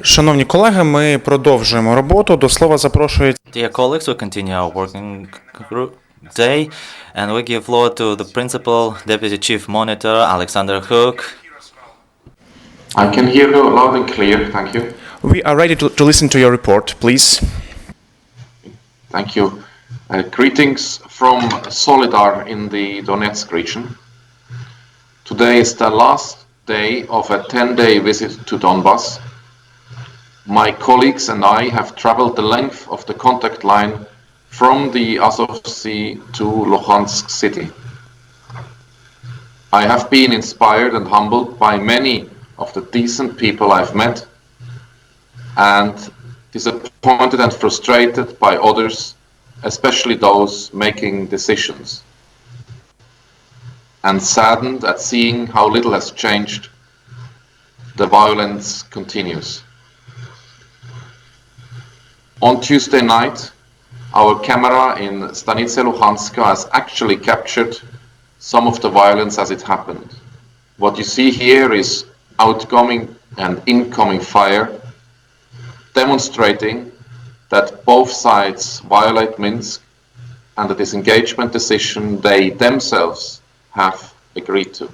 Шановні колеги, ми продовжуємо роботу. До слова запрошується Dear colleagues, we continue our working group day, and we give floor to the Principal Deputy Chief Monitor, Alexander Hook. I can hear you loud and clear, thank you. We are ready to listen to your report, please. Thank you. Greetings from Solidar in the Donetsk region. Today is the last day of a 10-day visit to Donbass. My colleagues and I have traveled the length of the contact line from the Azov Sea to Luhansk city. I have been inspired and humbled by many of the decent people I've met, and disappointed and frustrated by others, especially those making decisions, and saddened at seeing how little has changed. The violence continues. On Tuesday night, our camera in Stanice Luhanska has actually captured some of the violence as it happened. What you see here is outgoing and incoming fire, demonstrating that both sides violate Minsk and the disengagement decision they themselves have agreed to.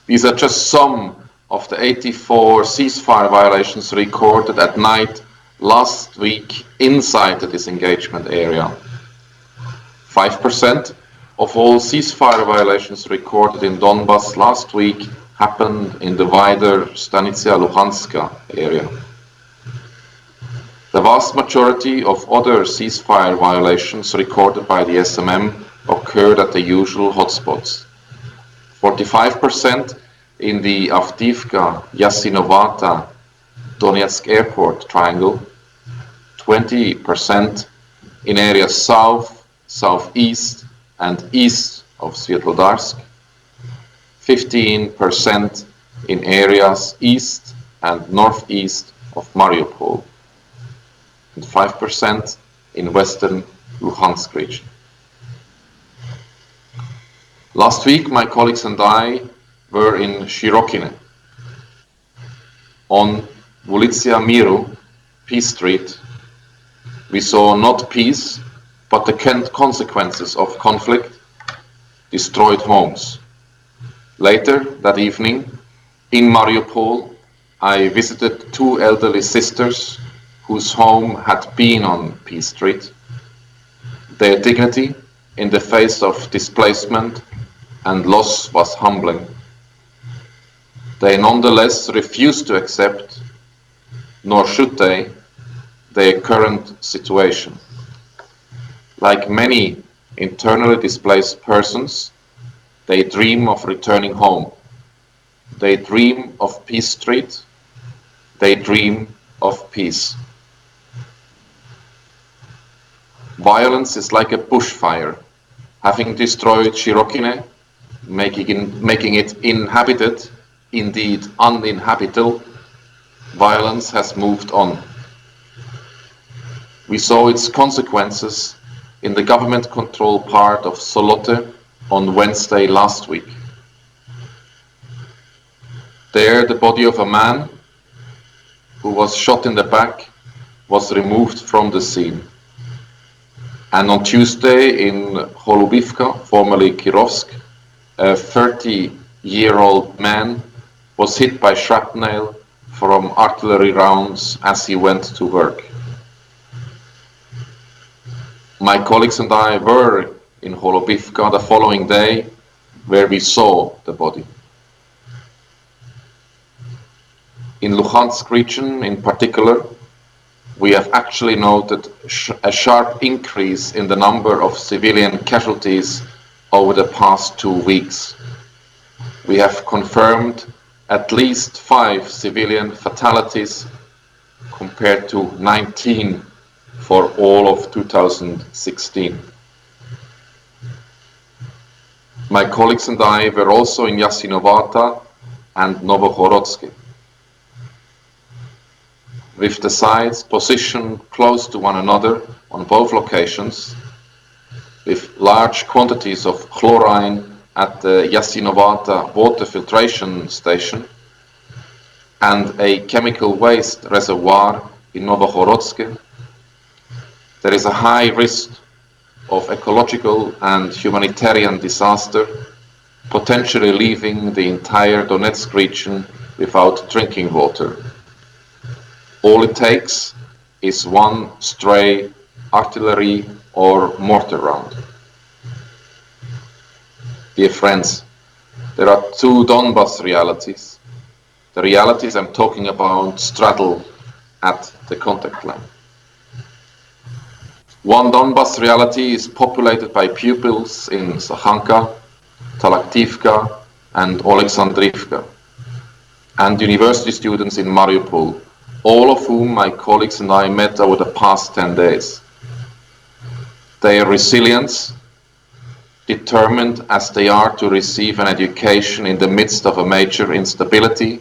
These are just some of the 84 ceasefire violations recorded at night last week inside the disengagement area. 5% of all ceasefire violations recorded in Donbass last week happened in the wider Stanitsia Luhanska area. The vast majority of other ceasefire violations recorded by the SMM occurred at the usual hotspots. 45% in the Avdiivka, Yasinovata, Donetsk airport triangle, 20% in areas south, southeast and east of Svetlodarsk, 15% in areas east and northeast of Mariupol, and 5% in western Luhansk region. Last week, my colleagues and I were in Shirokine. On Ulitsia Miru, Peace Street, we saw not peace, but the consequences of conflict, destroyed homes. Later that evening, in Mariupol, I visited two elderly sisters whose home had been on Peace Street. Their dignity in the face of displacement and loss was humbling. They nonetheless refused to accept, nor should they, their current situation. Like many internally displaced persons, they dream of returning home. They dream of Peace Street. They dream of peace. Violence is like a bushfire. Having destroyed Shirokine, making it inhabited, indeed uninhabitable, violence has moved on. We saw its consequences in the government-controlled part of Solote on Wednesday last week. There, the body of a man who was shot in the back was removed from the scene. And on Tuesday in Holubivka, formerly Kirovsk, a 30-year-old man was hit by shrapnel from artillery rounds as he went to work. My colleagues and I were in Holubivka the following day, where we saw the body. In Luhansk region in particular, we have actually noted a sharp increase in the number of civilian casualties over the past 2 weeks. We have confirmed at least 5 civilian fatalities compared to 19 for all of 2016. My colleagues and I were also in Yasinovata and Novohorodsky. With the sides positioned close to one another on both locations, with large quantities of chlorine at the Yasinovata water filtration station, and a chemical waste reservoir in Novokhorodsk, there is a high risk of ecological and humanitarian disaster, potentially leaving the entire Donetsk region without drinking water. All it takes is one stray artillery or mortar round. Dear friends, there are two Donbas realities. The realities I'm talking about straddle at the contact line. One Donbas reality is populated by pupils in Sakhanka, Talaktivka, and Oleksandrivka, and university students in Mariupol, all of whom my colleagues and I met over the past 10 days. Their resilience, determined as they are to receive an education in the midst of a major instability,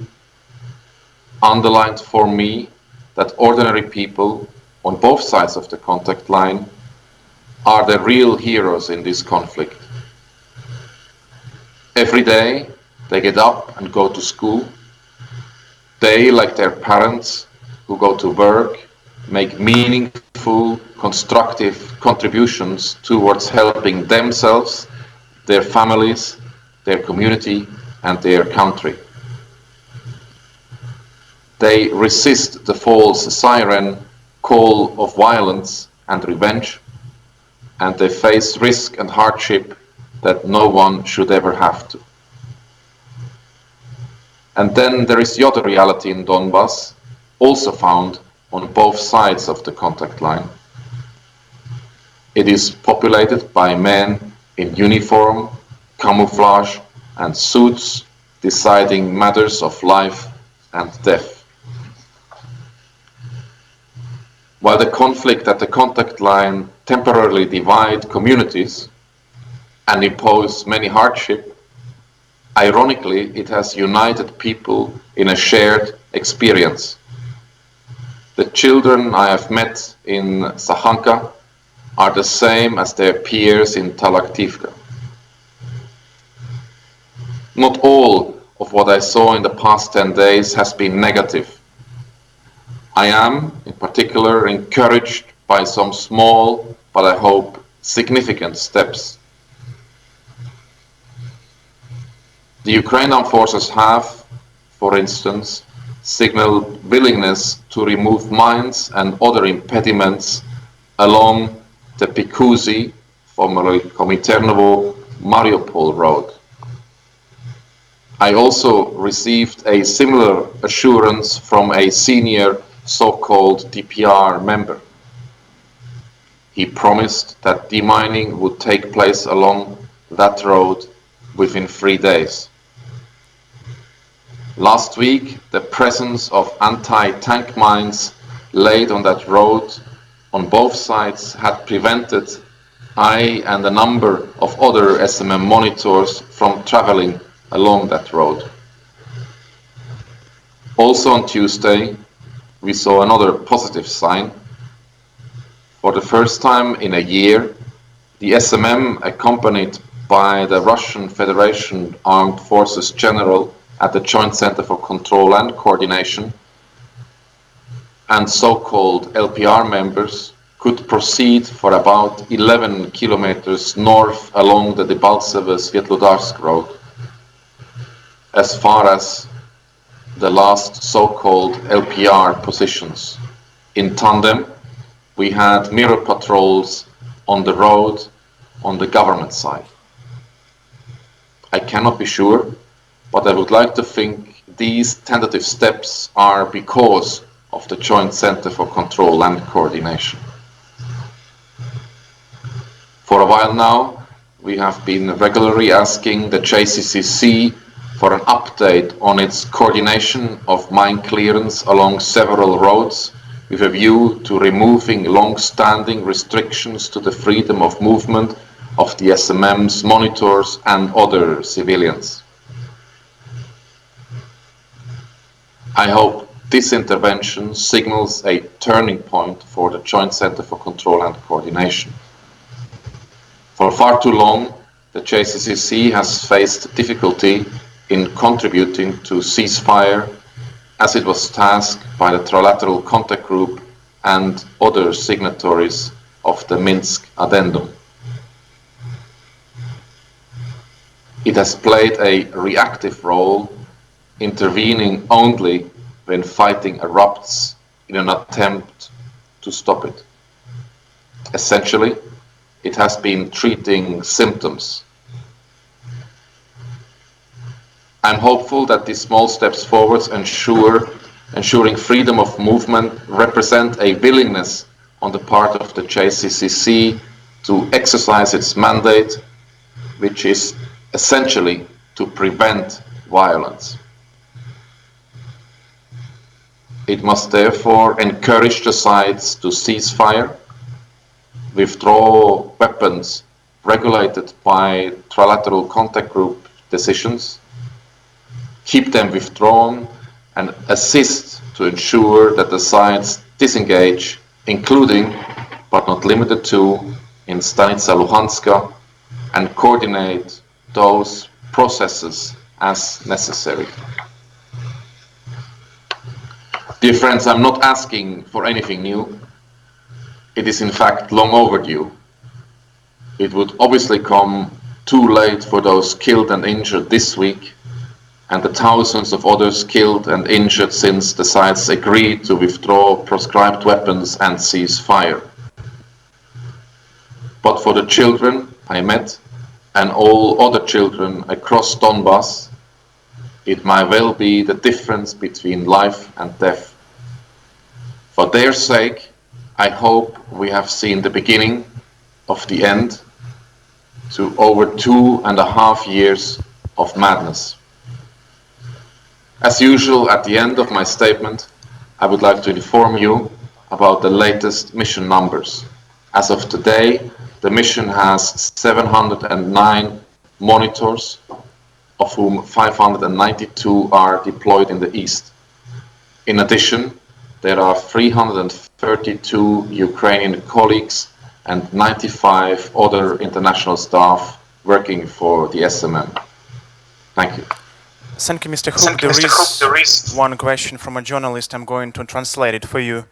underlined for me that ordinary people on both sides of the contact line are the real heroes in this conflict. Every day they get up and go to school. They, like their parents who go to work, make meaningful, constructive contributions towards helping themselves, their families, their community, and their country. They resist the false siren call of violence and revenge, and they face risk and hardship that no one should ever have to. And then there is the other reality in Donbas, also found on both sides of the contact line. It is populated by men in uniform, camouflage, and suits deciding matters of life and death. While the conflict at the contact line temporarily divides communities and impose many hardships, ironically, it has united people in a shared experience. The children I have met in Sakhanka are the same as their peers in Talaktivka. Not all of what I saw in the past 10 days has been negative. I am, in particular, encouraged by some small, but I hope significant steps. The Ukrainian forces have, for instance, signaled willingness to remove mines and other impediments along the Pikuzi, formerly Kominternovo, Mariupol road. I also received a similar assurance from a senior so-called DPR member. He promised that demining would take place along that road within 3 days. Last week, the presence of anti-tank mines laid on that road on both sides had prevented I and a number of other SMM monitors from traveling along that road. Also on Tuesday, we saw another positive sign. For the first time in a year, the SMM, accompanied by the Russian Federation Armed Forces General at the Joint Center for Control and Coordination, and so-called LPR members, could proceed for about 11 kilometers north along the Debaltseve-Svetlodarsk road, as far as the last so-called LPR positions. In tandem, we had mirror patrols on the road on the government side. I cannot be sure, but I would like to think these tentative steps are because of the Joint Center for Control and Coordination. For a while now, we have been regularly asking the JCCC for an update on its coordination of mine clearance along several roads with a view to removing long-standing restrictions to the freedom of movement of the SMM's monitors and other civilians. I hope this intervention signals a turning point for the Joint Center for Control and Coordination. For far too long, the JCCC has faced difficulty in contributing to ceasefire as it was tasked by the Trilateral Contact Group and other signatories of the Minsk Addendum. It has played a reactive role, intervening only when fighting erupts in an attempt to stop it. Essentially, it has been treating symptoms. I'm hopeful that these small steps forward ensuring freedom of movement represent a willingness on the part of the JCCC to exercise its mandate, which is essentially to prevent violence. It must therefore encourage the sides to cease fire, withdraw weapons regulated by Trilateral Contact Group decisions, keep them withdrawn, and assist to ensure that the sides disengage, including, but not limited to, in Stanica Luhanska, and coordinate those processes as necessary. Dear friends, I'm not asking for anything new. It is in fact long overdue. It would obviously come too late for those killed and injured this week, and the thousands of others killed and injured since the sides agreed to withdraw proscribed weapons and cease fire. But for the children I met, and all other children across Donbass, it might well be the difference between life and death. For their sake, I hope we have seen the beginning of the end to over 2.5 years of madness. As usual, at the end of my statement, I would like to inform you about the latest mission numbers. As of today, the mission has 709 monitors, of whom 592 are deployed in the east. In addition, there are 332 Ukrainian colleagues and 95 other international staff working for the SMM. Thank you. Thank you, Mr. Hook. There is one question from a journalist. I'm going to translate it for you.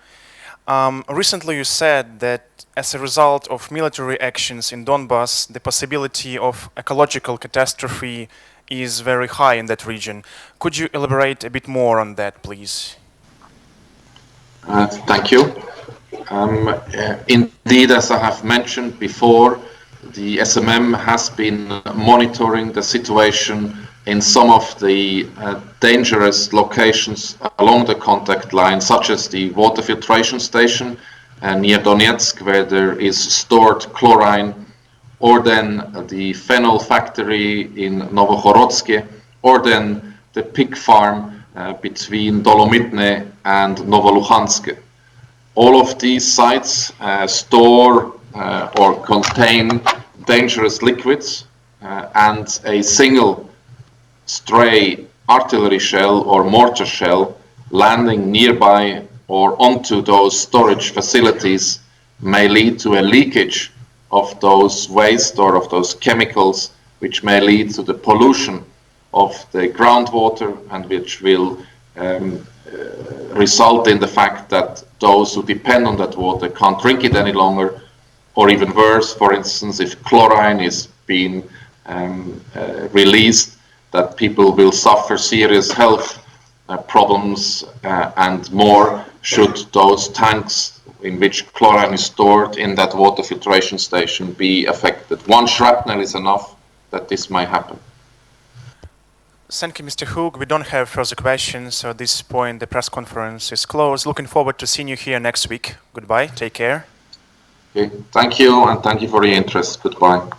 Recently you said that as a result of military actions in Donbass, the possibility of ecological catastrophe is very high in that region. Could you elaborate a bit more on that, please? Thank you. Indeed, as I have mentioned before, the SMM has been monitoring the situation in some of the dangerous locations along the contact line, such as the water filtration station near Donetsk, where there is stored chlorine, or then the phenol factory in Novokhorodsk, or then the pig farm between Dolomitne and Novoluhansk. All of these sites store or contain dangerous liquids, and a single stray artillery shell or mortar shell landing nearby or onto those storage facilities may lead to a leakage of those waste or of those chemicals, which may lead to the pollution of the groundwater, and which will result in the fact that those who depend on that water can't drink it any longer, or even worse, for instance, if chlorine is being released, that people will suffer serious health problems and more should those tanks in which chlorine is stored in that water filtration station be affected. One shrapnel is enough that this may happen. Thank you, Mr. Hook. We don't have further questions, so at this point the press conference is closed. Looking forward to seeing you here next week. Goodbye, take care. Okay. Thank you, and thank you for the interest. Goodbye.